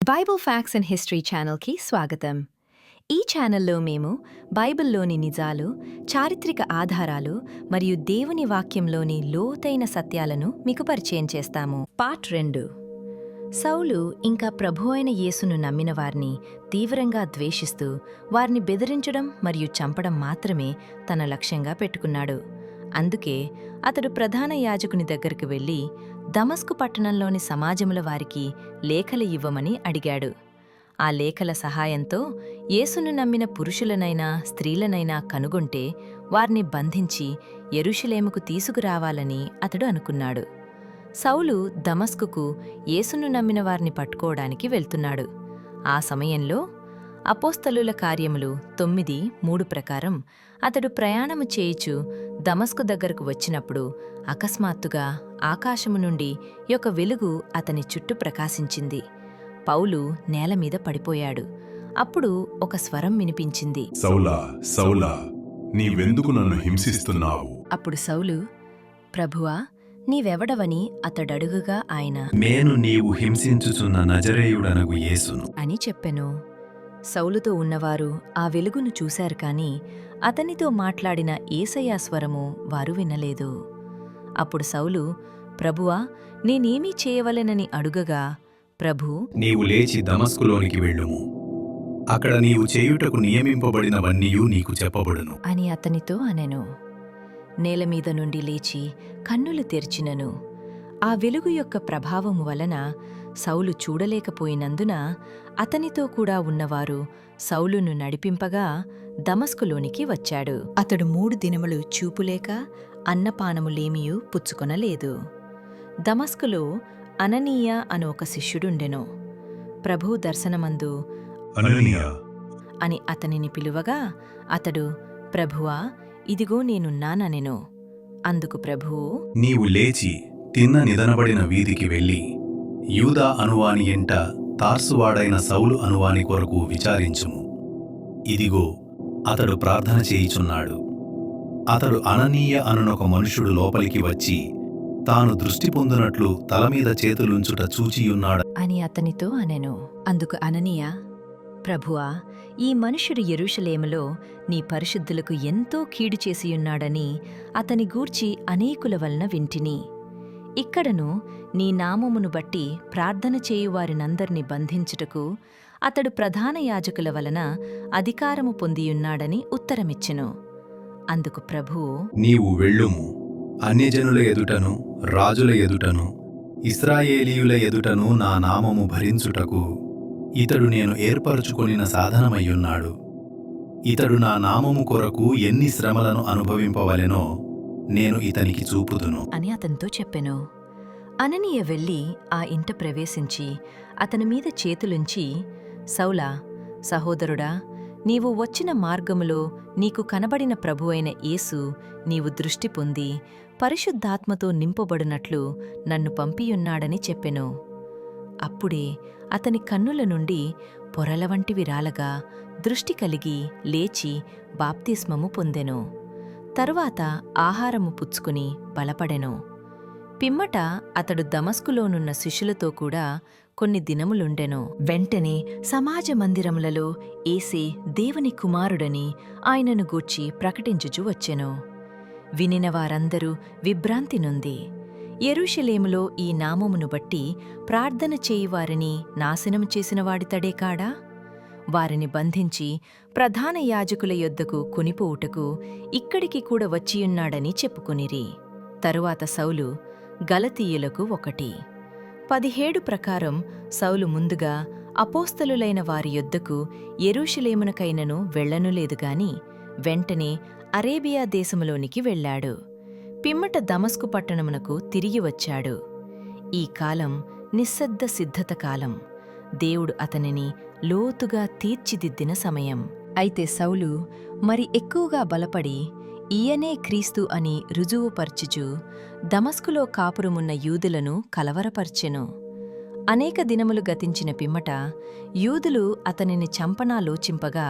Bible facts and history ఛానల్కి స్వాగతం. ఈ ఛానల్లో మేము బైబిల్లోని నిజాలు, చారిత్రక ఆధారాలు మరియు దేవుని వాక్యంలోని లోతైన సత్యాలను మీకు పరిచయం చేస్తాము. పార్ట్ 2. సౌలు ఇంకా ప్రభు అయిన యేసును నమ్మిన వారిని తీవ్రంగా ద్వేషిస్తూ వారిని బెదిరించడం మరియు చంపడం మాత్రమే తన లక్ష్యంగా పెట్టుకున్నాడు. అందుకే అతడు ప్రధాన యాజకుని దగ్గరకు వెళ్లి దమస్కు పట్టణంలోని సమాజముల వారికి లేఖలు ఇవ్వమని అడిగాడు. ఆ లేఖల సహాయంతో యేసును నమ్మిన పురుషులనైనా స్త్రీలనైనా కనుగొంటే వారిని బంధించి యెరూషలేముకు తీసుకురావాలని అతడు అనుకున్నాడు. సౌలు దమస్కుకు యేసును నమ్మిన వారిని పట్టుకోవడానికి వెళ్తున్నాడు. ఆ సమయంలో అపోస్తలుల కార్యములు 9:3 ప్రకారం అతడు ప్రయాణము చేయుచు దమస్కు దగ్గరకు వచ్చినప్పుడు అకస్మాత్తుగా ఆకాశము నుండి ఒక వెలుగు అతని చుట్టూ ప్రకాశించింది. పౌలు నేలమీద పడిపోయాడు. అప్పుడు ఒక స్వరం వినిపించింది, సౌలా, సౌలా, నీవెందుకు నన్ను హింసిస్తున్నావు? అప్పుడు సౌలు, ప్రభువా, నీవెవడవని అతడడుగుగా ఆయన, నేను నీవు హింసించుచున్న నజరేయుడనగు యేసును అని చెప్పెను. సౌలుతో ఉన్నవారు ఆ వెలుగును చూశారు కాని అతనితో మాట్లాడిన యేసయ్య స్వరము వారు వినలేదు. అప్పుడు సౌలు, ప్రభువా, నేనేమీ చేయవలెనని అడుగగా, ప్రభూ, నీవు లేచి దమస్కులోనికి వెళ్ళుము. అక్కడ నీవు చేయుటకు నియమింపబడినవన్నీయూ నీకు చెప్పబడును అని అతనితో అనెను. నేలమీద నుండి లేచి కన్నులు తెరిచినను. ఆ వెలుగు యొక్క ప్రభావము వలన సౌలు చూడలేకపోయినందున అతనితో కూడా ఉన్నవారు సౌలును నడిపింపగా దమస్కులోనికి వచ్చాడు. అతడు 3 దినములు చూపులేక అన్నపానములేమియూ పుచ్చుకొనలేదు. దమస్కులో అననీయ అను ఒక శిష్యుడుండెను. ప్రభు దర్శనమందు అననీయ అని అతనిని పిలువగా అతడు, ప్రభువా, ఇదిగో నేనున్నాననెను. అందుకు ప్రభువు, నీవు లేచి తిన్న నిదనబడిన వీధికి వెళ్ళి యూదా అనువాని ఎంట తార్సువాడైన సౌలు అనువాని కొరకు విచారించుము. ఇదిగో అతడు ప్రార్థన చేయుచున్నాడు. అతడు అననీయ అనునొక మనుషుడు లోపలికి వచ్చి తాను దృష్టి పొందునట్లు తలమీద చేతులుంచుట చూచియున్నాడు అని అతనితో అనెను. అందుకు అననీయ, ప్రభువా, ఈ మనుష్యుడు యెరూషలేములో నీ పరిశుద్ధులకు ఎంతో కీడు చేసియున్నాడని అతని గూర్చి అనేకుల వలన వింటిని. ఇక్కడను నీ నామమును బట్టి ప్రార్థన చేయువారినందర్నీ బంధించుటకు అతడు ప్రధాన యాజకుల వలన అధికారము పొందియున్నాడని ఉత్తరమిచ్చెను. అందుకు ప్రభువు, నీవు వెళ్ళుము. అన్యజనుల ఎదుటను రాజుల ఎదుటను ఇశ్రాయేలీయుల ఎదుటను నా నామము భరించుటకు ఇతడు నేను ఏర్పరచుకొనిన సాధనమయ్యున్నాడు. ఇతడు నా నామము కొరకు ఎన్ని శ్రమలను అనుభవింపవలెనో నేను ఇతనికి చూపుదును అని అతనితో చెప్పెను. అననీయ వెళ్ళి ఆ ఇంట ప్రవేశించి అతని మీద చేతులుంచి, సౌలా, సహోదరుడా, నీవు వచ్చిన మార్గములో నీకు కనబడిన ప్రభువైన యేసు నీవు దృష్టి పొంది పరిశుద్ధాత్మతో నింపబడినట్లు నన్ను పంపియున్నాడని చెప్పెను. అప్పుడే అతని కన్నుల నుండి పొరల వంటివి రాలగా దృష్టి కలిగి లేచి బాప్తిస్మము పొందెను. తరువాత ఆహారము పుచ్చుకుని బలపడెను. పిమ్మట అతడు దమస్కులోనున్న శిష్యులతో కూడా కొన్ని దినములుండెను. వెంటనే సమాజ మందిరములలో యేసే దేవుని కుమారుడని ఆయనను గూర్చి ప్రకటించుచు వచ్చెను. వినిన వారందరూ విభ్రాంతి నొంది, యెరూషలేములో ఈ నామమును బట్టి ప్రార్థన చేయువారిని నాశనము చేసినవాడితడే కాడా? వారిని బంధించి ప్రధాన యాజకుల యొద్దకు కొనిపోవుటకు ఇక్కడికి కూడా వచ్చియున్నాడని చెప్పుకొనిరి. తరువాత సౌలు గలతీయులకు 1:17 ప్రకారం సౌలు ముందుగా అపోస్తలులైన వారి యొద్దకు యెరూషలేమునకైనను వెళ్ళనులేదుగాని వెంటనే అరేబియా దేశములోనికి వెళ్ళాడు. పిమ్మట దమస్కు పట్టణమునకు తిరిగి వచ్చాడు. ఈ కాలం నిశ్శబ్ద సిద్ధత కాలం. దేవుడు అతనిని లోతుగా తీర్చిదిద్దిన సమయం. అయితే సౌలు మరి ఎక్కువగా బలపడి ఈయనే క్రీస్తు అని రుజువుపర్చుచు దమస్కులో కాపురమున్న యూదులను కలవరపర్చెను. అనేక దినములు గతించిన పిమ్మట యూదులు అతనిని చంపనాలోచింపగా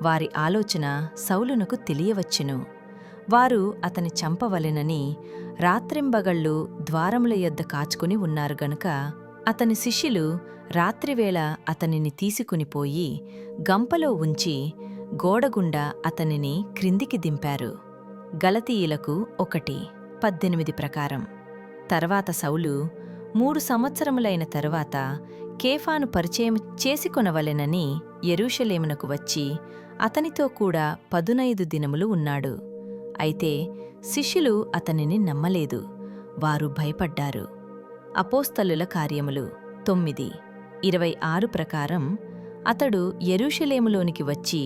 వారి ఆలోచన సౌలునకు తెలియవచ్చెను. వారు అతని చంపవలెనని రాత్రింబగళ్ళు ద్వారముల యొద్ద కాచుకుని ఉన్నారు గనుక అతని శిష్యులు రాత్రివేళ అతనిని తీసుకునిపోయి గంపలో ఉంచి గోడగుండా అతనిని క్రిందికి దింపారు. గలతీయులకు 1:18 ప్రకారం. తర్వాత సౌలు 3 సంవత్సరములైన తరువాత కేఫాను పరిచయం చేసుకొనవలెనని యెరూషలేమునకు వచ్చి అతనితో కూడా 15 దినములు ఉన్నాడు. అయితే శిష్యులు అతనిని నమ్మలేదు. వారు భయపడ్డారు. అపోస్తలుల కార్యములు 9:26 ప్రకారం అతడు యెరూషలేములోనికి వచ్చి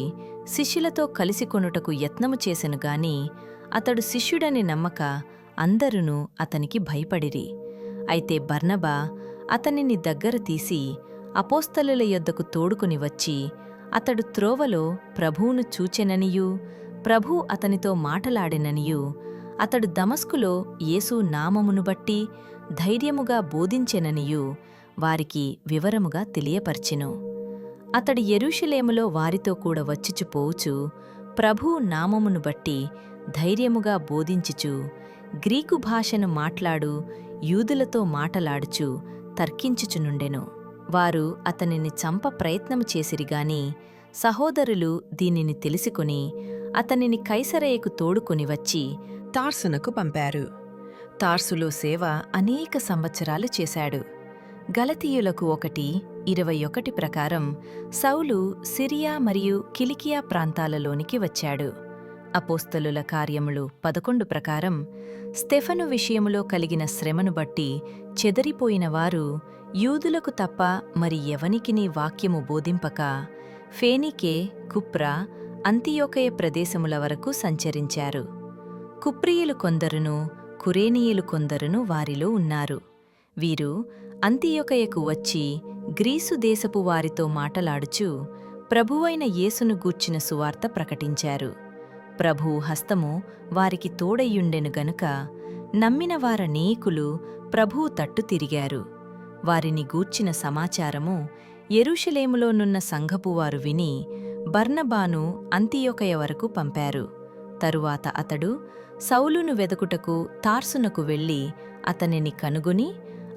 శిష్యులతో కలిసి కొనుటకు యత్నము చేసెను గాని అతడు శిష్యుడని నమ్మక అందరునూ అతనికి భయపడిరి. అయితే బర్నబా అతనిని దగ్గర తీసి అపోస్తలుల యొద్దకు తోడుకుని వచ్చి అతడు త్రోవలో ప్రభువును చూచెననియూ ప్రభు అతనితో మాటలాడెననియూ అతడు దమస్కులో యేసు నామమును బట్టి ధైర్యముగా బోధించెననియూ వారికి వివరముగా తెలియపర్చెను. అతడు యెరూషలేములో వారితో కూడా వచ్చిచుపోవుచు ప్రభువు నామమును బట్టి ధైర్యముగా బోధించుచు గ్రీకు భాషను మాట్లాడు యూదులతో మాటలాడుచు తర్కించుచునుండెను. వారు అతనిని చంప ప్రయత్నము చేసిరిగాని సహోదరులు దీనిని తెలుసుకుని అతనిని కైసరయకు తోడుకొని వచ్చి తార్సునకు పంపారు. తార్సులో సేవ అనేక సంవత్సరాలు చేశాడు. గలతీయులకు 1:21 ప్రకారం సౌలు సిరియా మరియు కిలికియా ప్రాంతాలలోనికి వచ్చాడు. అపోస్తలుల కార్యములు 11 ప్రకారం స్టెఫను విషయములో కలిగిన శ్రమను బట్టి చెదరిపోయిన వారు యూదులకు తప్ప మరి ఎవనికినీ వాక్యము బోధింపక ఫేనీకే, కుప్రా, అంతియోకయ ప్రదేశముల వరకు సంచరించారు. కుప్రియులు కొందరును కురేనీయులు కొందరును వారిలో ఉన్నారు. వీరు అంతియోకయకు వచ్చి గ్రీసు దేశపు వారితో మాటలాడుచు ప్రభువైన యేసును గూర్చిన సువార్త ప్రకటించారు. ప్రభువు హస్తము వారికి తోడయ్యుండెను గనుక నమ్మిన వారనేకులు ప్రభువు తట్టు తిరిగారు. వారిని గూర్చిన సమాచారము యెరూషలేములోనున్న సంఘపువారు విని బర్నబాను అంతియోకయ వరకు పంపారు. తరువాత అతడు సౌలును వెదకుటకు తార్సునకు వెళ్లి అతనిని కనుగొని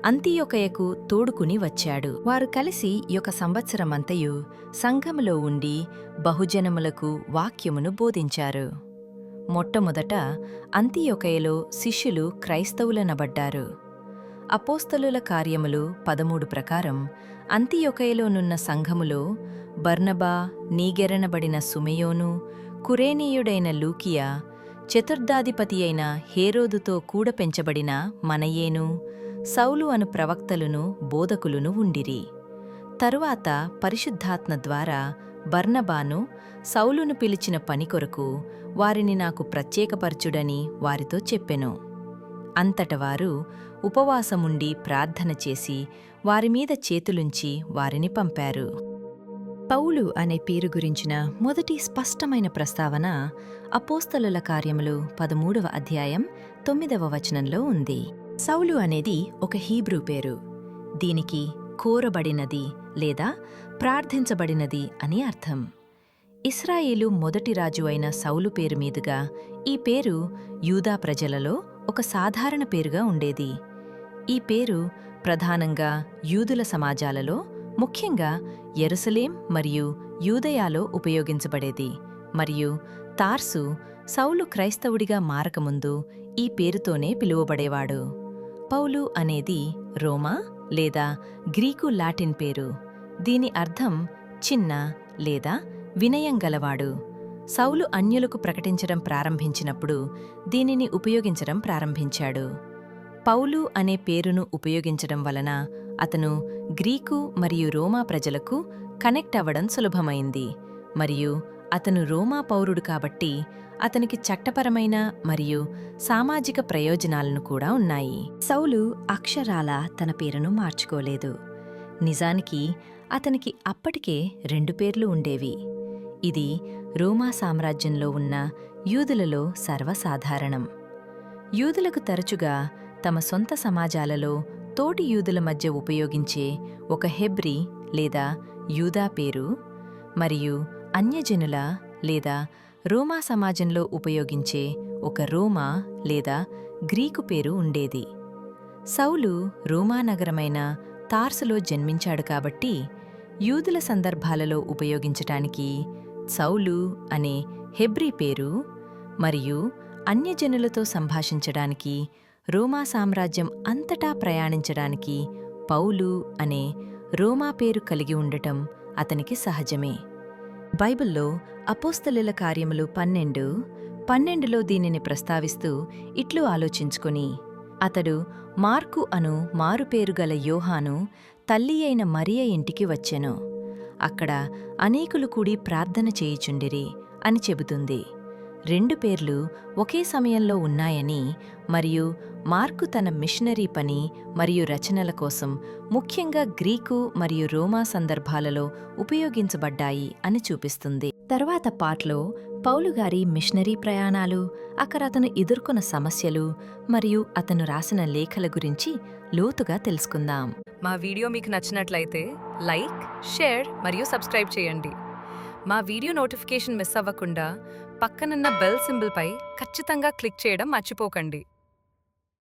అంతియోకయకు తోడుకుని వచ్చాడు. వారు కలిసి 1 సంవత్సరమంతయు సంఘములో ఉండి బహుజనములకు వాక్యమును బోధించారు. మొట్టమొదట అంతియోకయలో శిష్యులు క్రైస్తవులనబడ్డారు. అపోస్తలుల కార్యములు 13 ప్రకారం అంతియోకయలోనున్న సంఘములో బర్నబా, నీగెరనబడిన సుమెయోను, కురేనీయుడైన లూకియా, చతుర్థాధిపతి అయిన హేరోదుతో కూడా పెంచబడిన మనయేను, సౌలు అను ప్రవక్తలును బోధకులును ఉండిరి. తరువాత పరిశుద్ధాత్మ ద్వారా బర్నబాను సౌలును పిలిచిన పని కొరకు వారిని నాకు ప్రత్యేకపరచుడని వారితో చెప్పెను. అంతట వారు ఉపవాసముండి ప్రార్థన చేసి వారిమీద చేతులుంచి వారిని పంపారు. పౌలు అనే పేరు గురించిన మొదటి స్పష్టమైన ప్రస్తావన అపోస్తలుల కార్యములు 13వ అధ్యాయం 9వ వచనంలో ఉంది. సౌలు అనేది ఒక హీబ్రూ పేరు. దీనికి కోరబడినది లేదా ప్రార్థించబడినది అని అర్థం. ఇశ్రాయేలు మొదటి రాజు అయిన సౌలు పేరు మీదుగా ఈ పేరు యూదా ప్రజలలో ఒక సాధారణ పేరుగా ఉండేది. ఈ పేరు ప్రధానంగా యూదుల సమాజాలలో, ముఖ్యంగా యెరూషలేం మరియు యూదయాలో ఉపయోగించబడేది. మరియు తార్సు సౌలు క్రైస్తవుడిగా మారకముందు ఈ పేరుతోనే పిలువబడేవాడు. పౌలు అనేది రోమా లేదా గ్రీకు లాటిన్ పేరు. దీని అర్థం చిన్న లేదా వినయం గలవాడు. సౌలు అన్యులకు ప్రకటించడం ప్రారంభించినప్పుడు దీనిని ఉపయోగించడం ప్రారంభించాడు. పౌలు అనే పేరును ఉపయోగించడం వలన అతను గ్రీకు మరియు రోమా ప్రజలకు కనెక్ట్ అవ్వడం సులభమైంది. మరియు అతను రోమా పౌరుడు కాబట్టి అతనికి చట్టపరమైన మరియు సామాజిక ప్రయోజనాలను కూడా ఉన్నాయి. సౌలు అక్షరాల తన పేరును మార్చుకోలేదు. నిజానికి అతనికి అప్పటికే 2 పేర్లు ఉండేవి. ఇది రోమా సామ్రాజ్యంలో ఉన్న యూదులలో సర్వసాధారణం. యూదులకు తరచుగా తమ సొంత సమాజాలలో తోటి యూదుల మధ్య ఉపయోగించే ఒక హెబ్రీ లేదా యూదా పేరు మరియు అన్యజనుల లేదా రోమా సమాజంలో ఉపయోగించే ఒక రోమా లేదా గ్రీకు పేరు ఉండేది. సౌలు రోమా నగరమైన తార్సులో జన్మించాడు కాబట్టి యూదుల సందర్భాలలో ఉపయోగించటానికి సౌలు అనే హెబ్రీ పేరు మరియు అన్యజనులతో సంభాషించడానికి రోమా సామ్రాజ్యం అంతటా ప్రయాణించడానికి పౌలు అనే రోమా పేరు కలిగి ఉండటం అతనికి సహజమే. బైబిల్లో అపోస్తలుల కార్యములు 12:12లో దీనిని ప్రస్తావిస్తూ ఇట్లు ఆలోచించుకుని, అతడు మార్కు అను మారుపేరుగల యోహాను తల్లి అయిన మరియ ఇంటికి వచ్చెను. అక్కడ అనేకులు కూడి ప్రార్థన చేయుచుండిరి అని చెబుతుంది. 2 పేర్లు ఒకే సమయంలో ఉన్నాయని మరియు మార్కు తన మిషనరీ పని మరియు రచనల కోసం ముఖ్యంగా గ్రీకు మరియు రోమా సందర్భాలలో ఉపయోగించబడ్డాయి అని చూపిస్తుంది. తర్వాత పార్ట్లో పౌలుగారి మిషనరీ ప్రయాణాలు, అక్కడ అతను ఎదుర్కొన్న సమస్యలు మరియు అతను రాసిన లేఖల గురించి లోతుగా తెలుసుకుందాం. మా వీడియో మీకు నచ్చినట్లయితే లైక్, షేర్ మరియు సబ్స్క్రైబ్ చేయండి. మా వీడియో నోటిఫికేషన్ మిస్ అవ్వకుండా పక్కనున్న బెల్ సింబల్పై ఖచ్చితంగా క్లిక్ చేయడం మర్చిపోకండి.